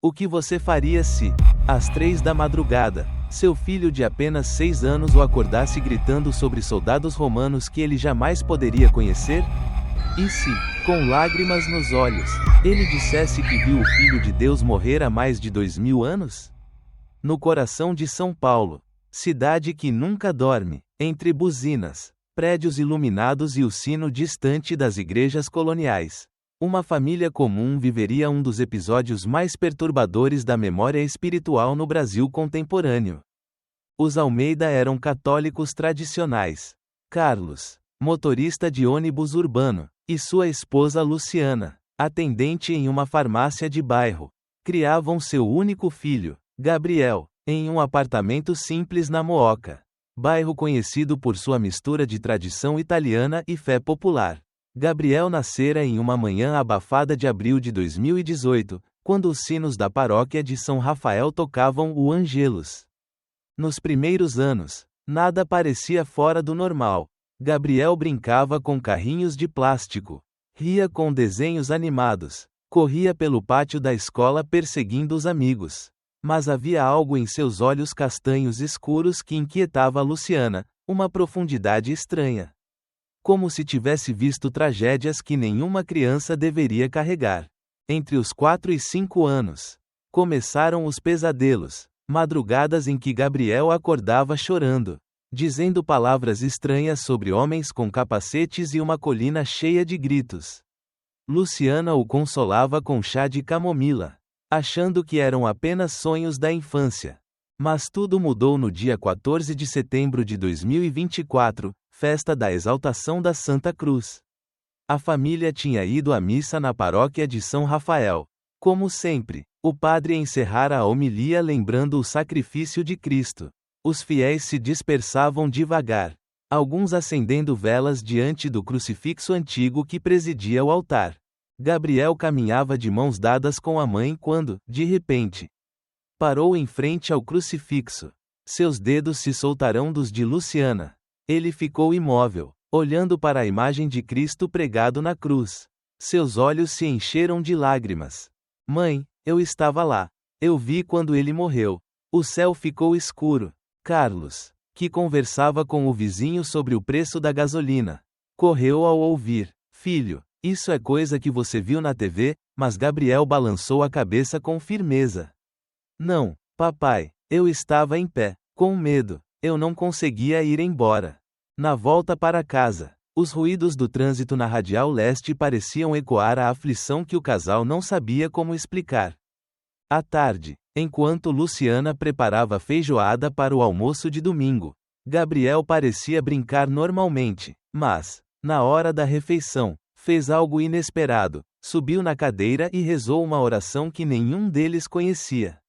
O que você faria se, às 3 da madrugada, seu filho de apenas 6 anos o acordasse gritando sobre soldados romanos que ele jamais poderia conhecer? E se, com lágrimas nos olhos, ele dissesse que viu o Filho de Deus morrer há mais de 2000 anos? No coração de São Paulo, cidade que nunca dorme, entre buzinas, prédios iluminados e o sino distante das igrejas coloniais, uma família comum viveria um dos episódios mais perturbadores da memória espiritual no Brasil contemporâneo. Os Almeida eram católicos tradicionais. Carlos, motorista de ônibus urbano, e sua esposa Luciana, atendente em uma farmácia de bairro, criavam seu único filho, Gabriel, em um apartamento simples na Mooca, bairro conhecido por sua mistura de tradição italiana e fé popular. Gabriel nascera em uma manhã abafada de abril de 2018, quando os sinos da paróquia de São Rafael tocavam o Angelus. Nos primeiros anos, nada parecia fora do normal. Gabriel brincava com carrinhos de plástico, ria com desenhos animados, corria pelo pátio da escola perseguindo os amigos. Mas havia algo em seus olhos castanhos escuros que inquietava Luciana, uma profundidade estranha. Como se tivesse visto tragédias que nenhuma criança deveria carregar. Entre os 4 e 5 anos, começaram os pesadelos, madrugadas em que Gabriel acordava chorando, dizendo palavras estranhas sobre homens com capacetes e uma colina cheia de gritos. Luciana o consolava com chá de camomila, achando que eram apenas sonhos da infância. Mas tudo mudou no dia 14 de setembro de 2024, festa da exaltação da Santa Cruz. A família tinha ido à missa na paróquia de São Rafael. Como sempre, o padre encerrara a homilia lembrando o sacrifício de Cristo. Os fiéis se dispersavam devagar, alguns acendendo velas diante do crucifixo antigo que presidia o altar. Gabriel caminhava de mãos dadas com a mãe quando, de repente, parou em frente ao crucifixo. Seus dedos se soltaram dos de Luciana. Ele ficou imóvel, olhando para a imagem de Cristo pregado na cruz. Seus olhos se encheram de lágrimas. Mãe, eu estava lá. Eu vi quando ele morreu. O céu ficou escuro. Carlos, que conversava com o vizinho sobre o preço da gasolina, correu ao ouvir: Filho, isso é coisa que você viu na TV, mas Gabriel balançou a cabeça com firmeza. Não, papai, eu estava em pé, com medo, eu não conseguia ir embora. Na volta para casa, os ruídos do trânsito na Radial Leste pareciam ecoar a aflição que o casal não sabia como explicar. À tarde, enquanto Luciana preparava feijoada para o almoço de domingo, Gabriel parecia brincar normalmente, mas, na hora da refeição, fez algo inesperado, subiu na cadeira e rezou uma oração que nenhum deles conhecia.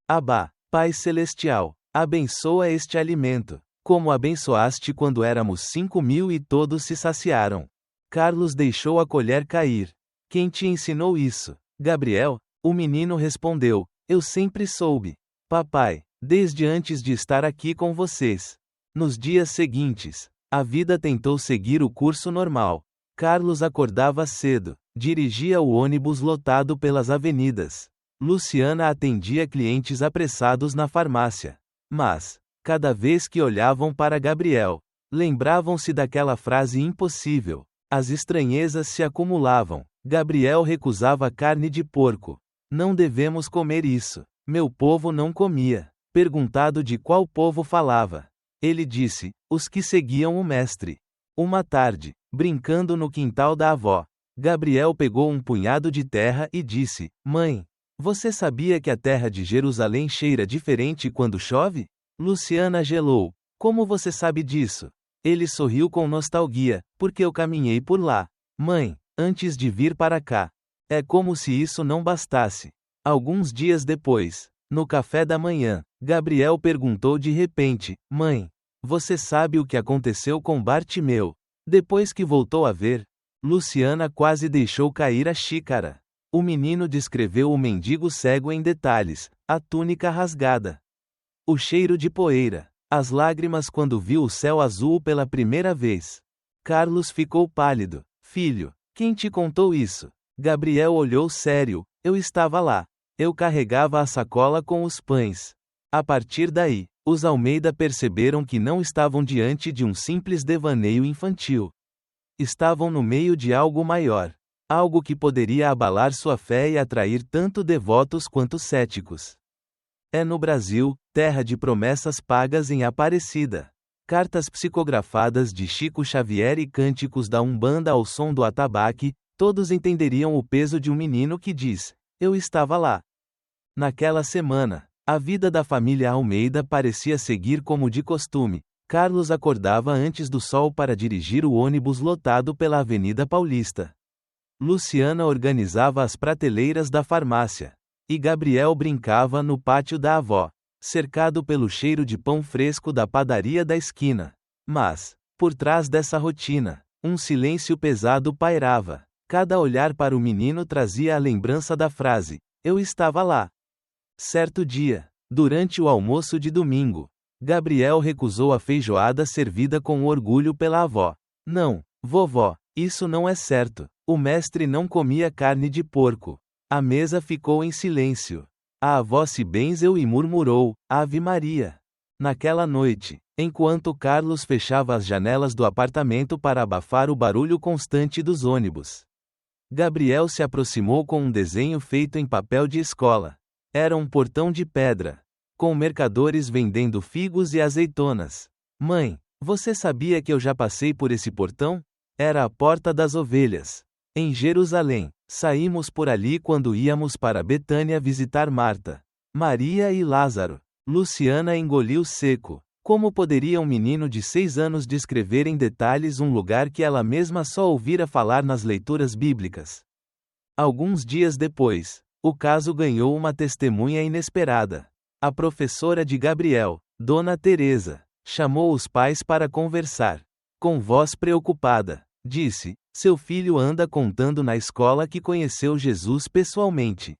Abá, Pai Celestial, abençoa este alimento, como abençoaste quando éramos 5.000 e todos se saciaram. Carlos deixou a colher cair. Quem te ensinou isso? Gabriel? O menino respondeu: Eu sempre soube. Papai, desde antes de estar aqui com vocês. Nos dias seguintes, a vida tentou seguir o curso normal. Carlos acordava cedo, dirigia o ônibus lotado pelas avenidas. Luciana atendia clientes apressados na farmácia. Mas, cada vez que olhavam para Gabriel, lembravam-se daquela frase impossível. As estranhezas se acumulavam. Gabriel recusava carne de porco. Não devemos comer isso. Meu povo não comia. Perguntado de qual povo falava, ele disse: os que seguiam o mestre. Uma tarde, brincando no quintal da avó, Gabriel pegou um punhado de terra e disse: Mãe, você sabia que a terra de Jerusalém cheira diferente quando chove? Luciana gelou. Como você sabe disso? Ele sorriu com nostalgia, porque eu caminhei por lá. Mãe, antes de vir para cá. É como se isso não bastasse. Alguns dias depois, no café da manhã, Gabriel perguntou de repente: Mãe, você sabe o que aconteceu com Bartimeu? Depois que voltou a ver, Luciana quase deixou cair a xícara. O menino descreveu o mendigo cego em detalhes, a túnica rasgada, o cheiro de poeira, as lágrimas quando viu o céu azul pela primeira vez. Carlos ficou pálido. Filho, quem te contou isso? Gabriel olhou sério. Eu estava lá. Eu carregava a sacola com os pães. A partir daí, os Almeida perceberam que não estavam diante de um simples devaneio infantil. Estavam no meio de algo maior. Algo que poderia abalar sua fé e atrair tanto devotos quanto céticos. É no Brasil, terra de promessas pagas em Aparecida. Cartas psicografadas de Chico Xavier e cânticos da Umbanda ao som do atabaque, todos entenderiam o peso de um menino que diz: eu estava lá. Naquela semana, a vida da família Almeida parecia seguir como de costume. Carlos acordava antes do sol para dirigir o ônibus lotado pela Avenida Paulista. Luciana organizava as prateleiras da farmácia. E Gabriel brincava no pátio da avó, cercado pelo cheiro de pão fresco da padaria da esquina. Mas, por trás dessa rotina, um silêncio pesado pairava. Cada olhar para o menino trazia a lembrança da frase: eu estava lá. Certo dia, durante o almoço de domingo, Gabriel recusou a feijoada servida com orgulho pela avó. Não, vovó, isso não é certo. O mestre não comia carne de porco. A mesa ficou em silêncio. A avó se benzeu e murmurou: Ave Maria. Naquela noite, enquanto Carlos fechava as janelas do apartamento para abafar o barulho constante dos ônibus, Gabriel se aproximou com um desenho feito em papel de escola. Era um portão de pedra, com mercadores vendendo figos e azeitonas. Mãe, você sabia que eu já passei por esse portão? Era a Porta das Ovelhas. Em Jerusalém, saímos por ali quando íamos para Betânia visitar Marta, Maria e Lázaro. Luciana engoliu seco. Como poderia um menino de 6 anos descrever em detalhes um lugar que ela mesma só ouvira falar nas leituras bíblicas? Alguns dias depois, o caso ganhou uma testemunha inesperada. A professora de Gabriel, Dona Teresa, chamou os pais para conversar. Com voz preocupada, disse: seu filho anda contando na escola que conheceu Jesus pessoalmente.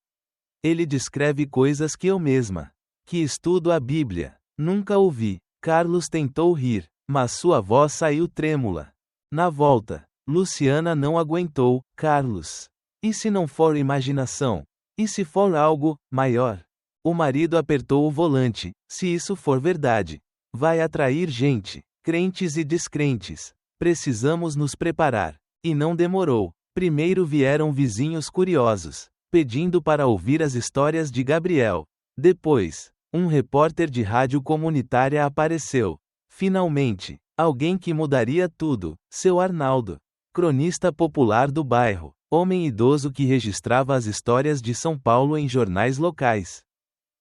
Ele descreve coisas que eu mesma, que estudo a Bíblia, nunca ouvi. Carlos tentou rir, mas sua voz saiu trêmula. Na volta, Luciana não aguentou. Carlos, e se não for imaginação? E se for algo maior? O marido apertou o volante. Se isso for verdade, vai atrair gente, crentes e descrentes. Precisamos nos preparar. E não demorou. Primeiro vieram vizinhos curiosos, pedindo para ouvir as histórias de Gabriel. Depois, um repórter de rádio comunitária apareceu. Finalmente, alguém que mudaria tudo, seu Arnaldo, cronista popular do bairro, homem idoso que registrava as histórias de São Paulo em jornais locais.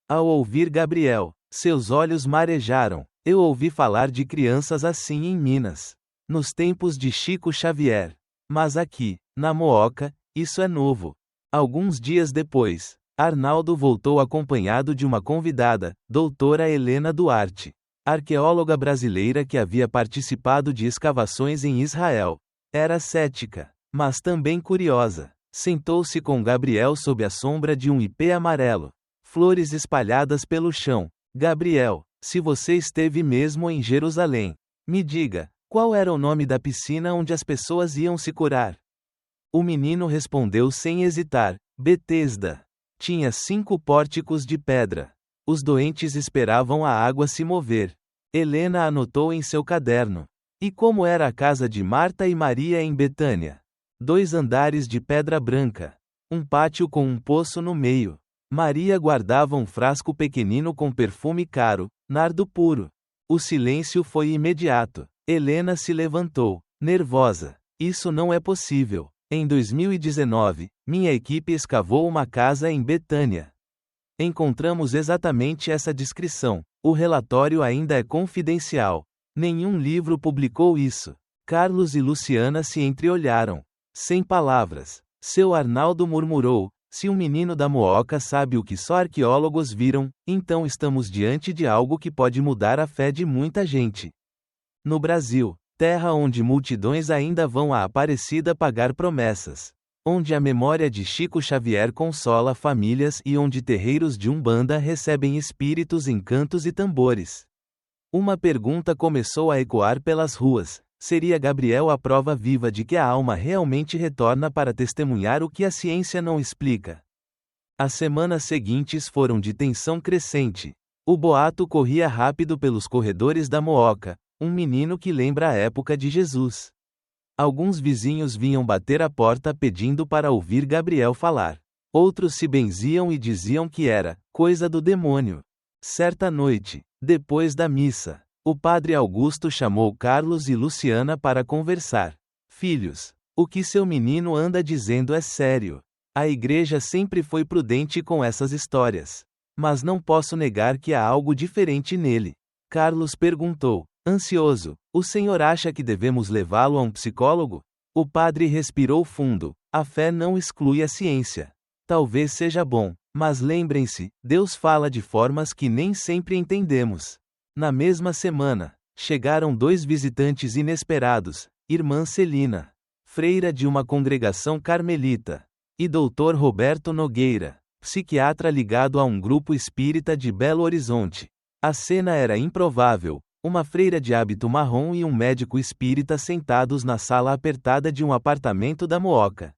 Ao ouvir Gabriel, seus olhos marejaram. Eu ouvi falar de crianças assim em Minas, nos tempos de Chico Xavier. Mas aqui, na Mooca, isso é novo. Alguns dias depois, Arnaldo voltou acompanhado de uma convidada, doutora Helena Duarte, arqueóloga brasileira que havia participado de escavações em Israel. Era cética, mas também curiosa. Sentou-se com Gabriel sob a sombra de um ipê amarelo. Flores espalhadas pelo chão. Gabriel, se você esteve mesmo em Jerusalém, me diga, qual era o nome da piscina onde as pessoas iam se curar? O menino respondeu sem hesitar: Betesda. Tinha 5 pórticos de pedra. Os doentes esperavam a água se mover. Helena anotou em seu caderno. E como era a casa de Marta e Maria em Betânia? 2 andares de pedra branca. Um pátio com um poço no meio. Maria guardava um frasco pequenino com perfume caro, nardo puro. O silêncio foi imediato. Helena se levantou, nervosa. Isso não é possível. Em 2019, minha equipe escavou uma casa em Betânia. Encontramos exatamente essa descrição. O relatório ainda é confidencial. Nenhum livro publicou isso. Carlos e Luciana se entreolharam. Sem palavras. Seu Arnaldo murmurou: se um menino da Mooca sabe o que só arqueólogos viram, então estamos diante de algo que pode mudar a fé de muita gente. No Brasil, terra onde multidões ainda vão à Aparecida pagar promessas, onde a memória de Chico Xavier consola famílias e onde terreiros de Umbanda recebem espíritos em cantos e tambores. Uma pergunta começou a ecoar pelas ruas: seria Gabriel a prova viva de que a alma realmente retorna para testemunhar o que a ciência não explica? As semanas seguintes foram de tensão crescente. O boato corria rápido pelos corredores da Mooca, um menino que lembra a época de Jesus. Alguns vizinhos vinham bater a porta pedindo para ouvir Gabriel falar. Outros se benziam e diziam que era coisa do demônio. Certa noite, depois da missa, o padre Augusto chamou Carlos e Luciana para conversar. Filhos, o que seu menino anda dizendo é sério. A igreja sempre foi prudente com essas histórias. Mas não posso negar que há algo diferente nele. Carlos perguntou, ansioso, o senhor acha que devemos levá-lo a um psicólogo? O padre respirou fundo. A fé não exclui a ciência. Talvez seja bom, mas lembrem-se, Deus fala de formas que nem sempre entendemos. Na mesma semana, chegaram 2 visitantes inesperados, irmã Celina, freira de uma congregação carmelita, e doutor Roberto Nogueira, psiquiatra ligado a um grupo espírita de Belo Horizonte. A cena era improvável, uma freira de hábito marrom e um médico espírita sentados na sala apertada de um apartamento da Mooca.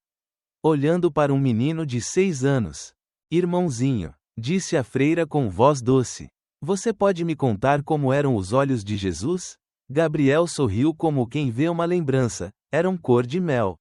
Olhando para um menino de 6 anos. Irmãozinho, disse a freira com voz doce. Você pode me contar como eram os olhos de Jesus? Gabriel sorriu como quem vê uma lembrança, eram cor de mel.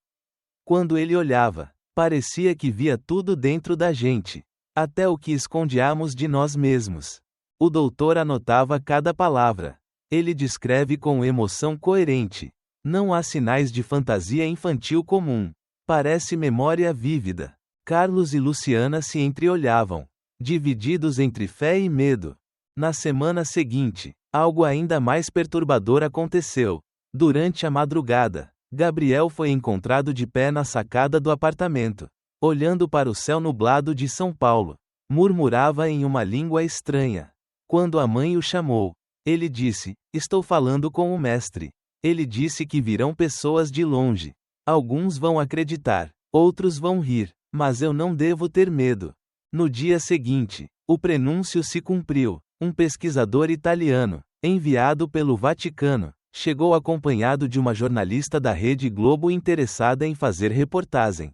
Quando ele olhava, parecia que via tudo dentro da gente, até o que escondíamos de nós mesmos. O doutor anotava cada palavra. Ele descreve com emoção coerente. Não há sinais de fantasia infantil comum. Parece memória vívida. Carlos e Luciana se entreolhavam, divididos entre fé e medo. Na semana seguinte, algo ainda mais perturbador aconteceu. Durante a madrugada, Gabriel foi encontrado de pé na sacada do apartamento, olhando para o céu nublado de São Paulo. Murmurava em uma língua estranha. Quando a mãe o chamou, ele disse: estou falando com o mestre. Ele disse que virão pessoas de longe. Alguns vão acreditar, outros vão rir, mas eu não devo ter medo. No dia seguinte, o prenúncio se cumpriu. Um pesquisador italiano, enviado pelo Vaticano, chegou acompanhado de uma jornalista da Rede Globo interessada em fazer reportagem.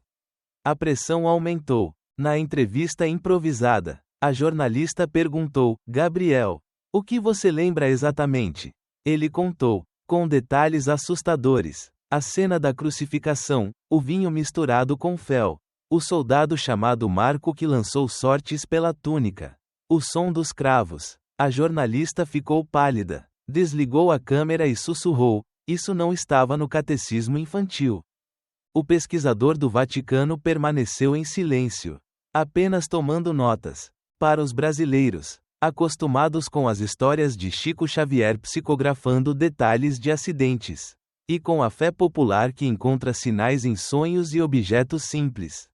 A pressão aumentou. Na entrevista improvisada, a jornalista perguntou: Gabriel, o que você lembra exatamente? Ele contou, com detalhes assustadores, a cena da crucificação, o vinho misturado com fel, o soldado chamado Marco que lançou sortes pela túnica, o som dos cravos. A jornalista ficou pálida, desligou a câmera e sussurrou: isso não estava no catecismo infantil. O pesquisador do Vaticano permaneceu em silêncio, apenas tomando notas. Para os brasileiros, acostumados com as histórias de Chico Xavier psicografando detalhes de acidentes, e com a fé popular que encontra sinais em sonhos e objetos simples,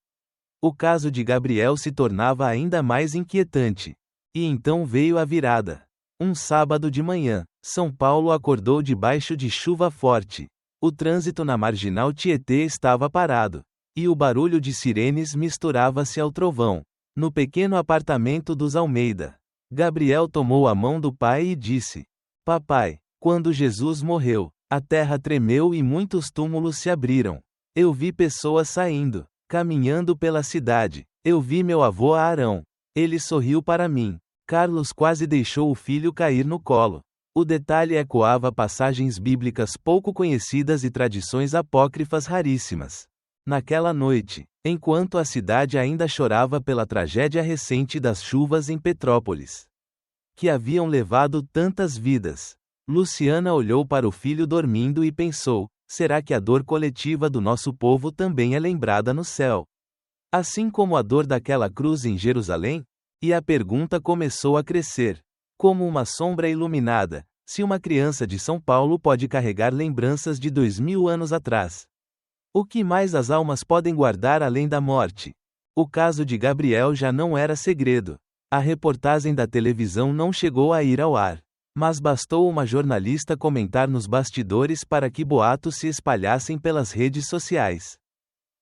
o caso de Gabriel se tornava ainda mais inquietante. E então veio a virada. Um sábado de manhã, São Paulo acordou debaixo de chuva forte. O trânsito na Marginal Tietê estava parado, e o barulho de sirenes misturava-se ao trovão. No pequeno apartamento dos Almeida, Gabriel tomou a mão do pai e disse: Papai, quando Jesus morreu, a terra tremeu e muitos túmulos se abriram. Eu vi pessoas saindo, caminhando pela cidade. Eu vi meu avô Arão. Ele sorriu para mim. Carlos quase deixou o filho cair no colo. O detalhe ecoava passagens bíblicas pouco conhecidas e tradições apócrifas raríssimas. Naquela noite, enquanto a cidade ainda chorava pela tragédia recente das chuvas em Petrópolis, que haviam levado tantas vidas, Luciana olhou para o filho dormindo e pensou: será que a dor coletiva do nosso povo também é lembrada no céu? Assim como a dor daquela cruz em Jerusalém? E a pergunta começou a crescer. Como uma sombra iluminada, se uma criança de São Paulo pode carregar lembranças de 2000 anos atrás, o que mais as almas podem guardar além da morte? O caso de Gabriel já não era segredo. A reportagem da televisão não chegou a ir ao ar, mas bastou uma jornalista comentar nos bastidores para que boatos se espalhassem pelas redes sociais.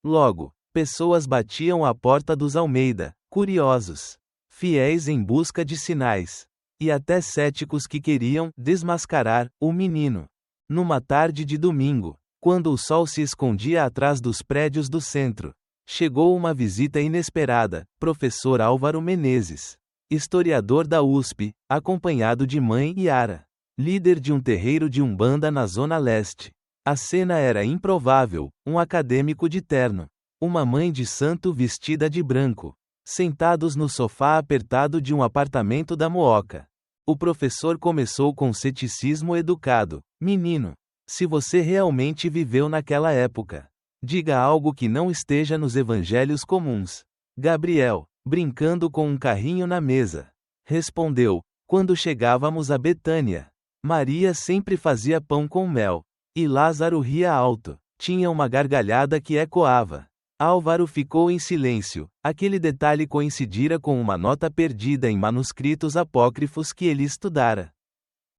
Logo, pessoas batiam à porta dos Almeida, curiosos, fiéis em busca de sinais, e até céticos que queriam desmascarar o menino. Numa tarde de domingo, quando o sol se escondia atrás dos prédios do centro, Chegou uma visita inesperada, professor Álvaro Menezes, historiador da USP, acompanhado de mãe Yara, líder de um terreiro de Umbanda na Zona Leste. A cena era improvável, um acadêmico de terno, uma mãe de santo vestida de branco, sentados no sofá apertado de um apartamento da Mooca. O professor começou com ceticismo educado: menino, se você realmente viveu naquela época, diga algo que não esteja nos evangelhos comuns. Gabriel, brincando com um carrinho na mesa, respondeu: quando chegávamos a Betânia, Maria sempre fazia pão com mel, e Lázaro ria alto, tinha uma gargalhada que ecoava. Álvaro ficou em silêncio. Aquele detalhe coincidira com uma nota perdida em manuscritos apócrifos que ele estudara.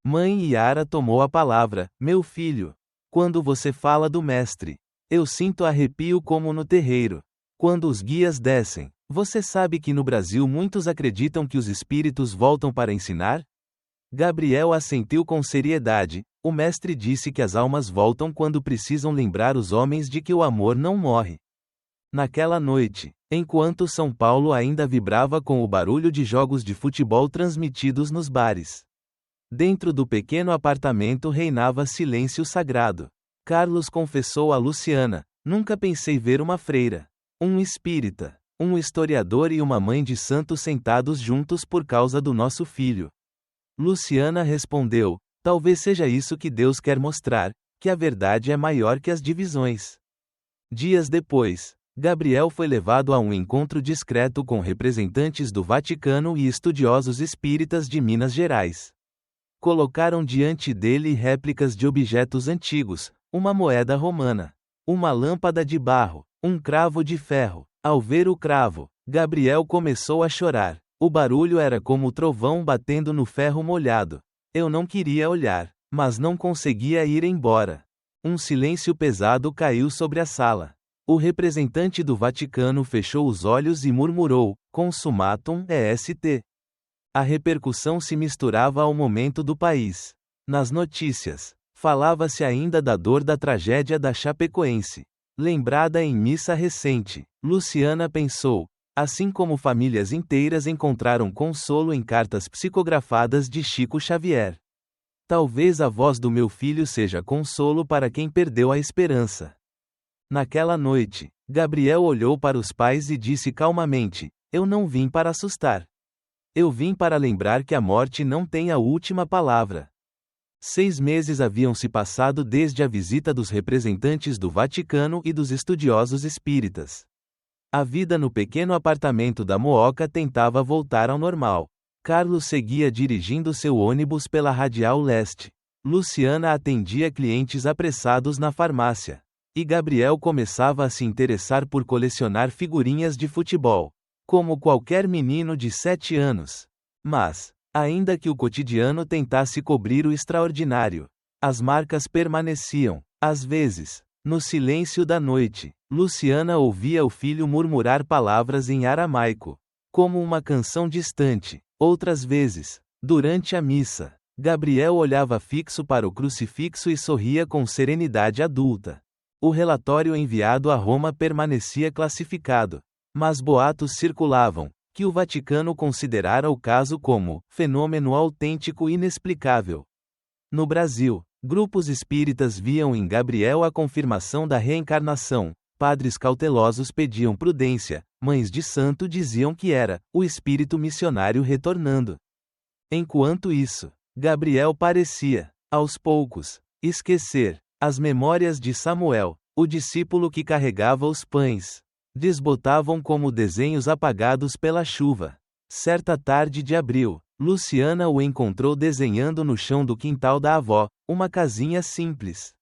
Mãe Yara tomou a palavra: meu filho, quando você fala do mestre, eu sinto arrepio como no terreiro. Quando os guias descem, você sabe que no Brasil muitos acreditam que os espíritos voltam para ensinar? Gabriel assentiu com seriedade. O mestre disse que as almas voltam quando precisam lembrar os homens de que o amor não morre. Naquela noite, enquanto São Paulo ainda vibrava com o barulho de jogos de futebol transmitidos nos bares, dentro do pequeno apartamento reinava silêncio sagrado. Carlos confessou a Luciana: nunca pensei ver uma freira, um espírita, um historiador e uma mãe de santo sentados juntos por causa do nosso filho. Luciana respondeu: talvez seja isso que Deus quer mostrar, que a verdade é maior que as divisões. Dias depois, Gabriel foi levado a um encontro discreto com representantes do Vaticano e estudiosos espíritas de Minas Gerais. Colocaram diante dele réplicas de objetos antigos, uma moeda romana, uma lâmpada de barro, um cravo de ferro. Ao ver o cravo, Gabriel começou a chorar. O barulho era como o trovão batendo no ferro molhado. Eu não queria olhar, mas não conseguia ir embora. Um silêncio pesado caiu sobre a sala. O representante do Vaticano fechou os olhos e murmurou: Consumatum est. A repercussão se misturava ao momento do país. Nas notícias, falava-se ainda da dor da tragédia da Chapecoense, lembrada em missa recente. Luciana pensou: assim como famílias inteiras encontraram consolo em cartas psicografadas de Chico Xavier, talvez a voz do meu filho seja consolo para quem perdeu a esperança. Naquela noite, Gabriel olhou para os pais e disse calmamente: eu não vim para assustar. Eu vim para lembrar que a morte não tem a última palavra. 6 meses haviam se passado desde a visita dos representantes do Vaticano e dos estudiosos espíritas. A vida no pequeno apartamento da Mooca tentava voltar ao normal. Carlos seguia dirigindo seu ônibus pela Radial Leste. Luciana atendia clientes apressados na farmácia. E Gabriel começava a se interessar por colecionar figurinhas de futebol, como qualquer menino de 7 anos. Mas, ainda que o cotidiano tentasse cobrir o extraordinário, as marcas permaneciam. Às vezes, no silêncio da noite, Luciana ouvia o filho murmurar palavras em aramaico, como uma canção distante. Outras vezes, durante a missa, Gabriel olhava fixo para o crucifixo e sorria com serenidade adulta. O relatório enviado a Roma permanecia classificado, mas boatos circulavam, que o Vaticano considerara o caso como fenômeno autêntico inexplicável. No Brasil, grupos espíritas viam em Gabriel a confirmação da reencarnação, padres cautelosos pediam prudência, mães de santo diziam que era o espírito missionário retornando. Enquanto isso, Gabriel parecia, aos poucos, esquecer as memórias de Samuel, o discípulo que carregava os pães. Desbotavam como desenhos apagados pela chuva. Certa tarde de abril, Luciana o encontrou desenhando no chão do quintal da avó, uma casinha simples,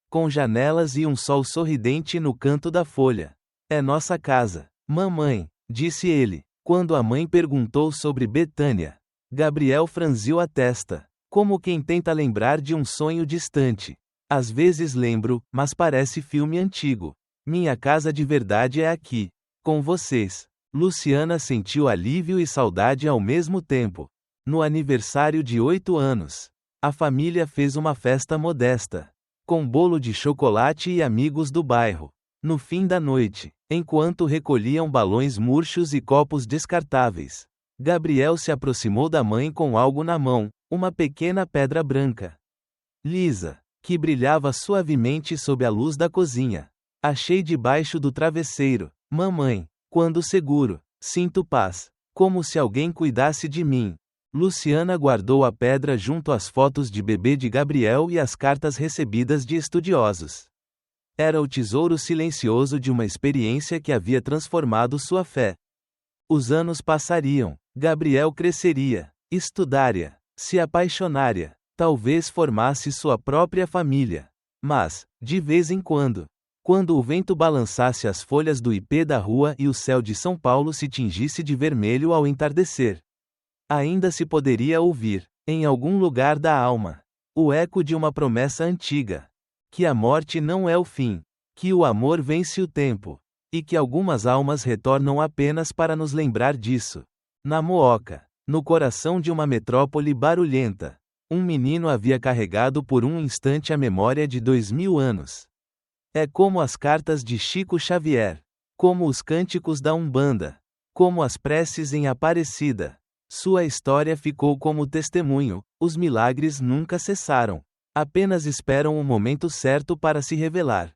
com janelas e um sol sorridente no canto da folha. É nossa casa, mamãe, disse ele, quando a mãe perguntou sobre Betânia. Gabriel franziu a testa, como quem tenta lembrar de um sonho distante. Às vezes lembro, mas parece filme antigo. Minha casa de verdade é aqui, com vocês. Luciana sentiu alívio e saudade ao mesmo tempo. No aniversário de 8 anos, a família fez uma festa modesta, com bolo de chocolate e amigos do bairro. No fim da noite, enquanto recolhiam balões murchos e copos descartáveis, Gabriel se aproximou da mãe com algo na mão, uma pequena pedra branca, lisa, que brilhava suavemente sob a luz da cozinha. Achei debaixo do travesseiro, mamãe. Quando seguro, sinto paz, como se alguém cuidasse de mim. Luciana guardou a pedra junto às fotos de bebê de Gabriel e às cartas recebidas de estudiosos. Era o tesouro silencioso de uma experiência que havia transformado sua fé. Os anos passariam, Gabriel cresceria, estudaria, se apaixonaria, talvez formasse sua própria família. Mas, de vez em quando o vento balançasse as folhas do ipê da rua e o céu de São Paulo se tingisse de vermelho ao entardecer, ainda se poderia ouvir, em algum lugar da alma, o eco de uma promessa antiga: que a morte não é o fim, que o amor vence o tempo, e que algumas almas retornam apenas para nos lembrar disso. Na Mooca, no coração de uma metrópole barulhenta, um menino havia carregado por um instante a memória de 2000 anos. É como as cartas de Chico Xavier, como os cânticos da Umbanda, como as preces em Aparecida. Sua história ficou como testemunho, os milagres nunca cessaram. Apenas esperam o momento certo para se revelar.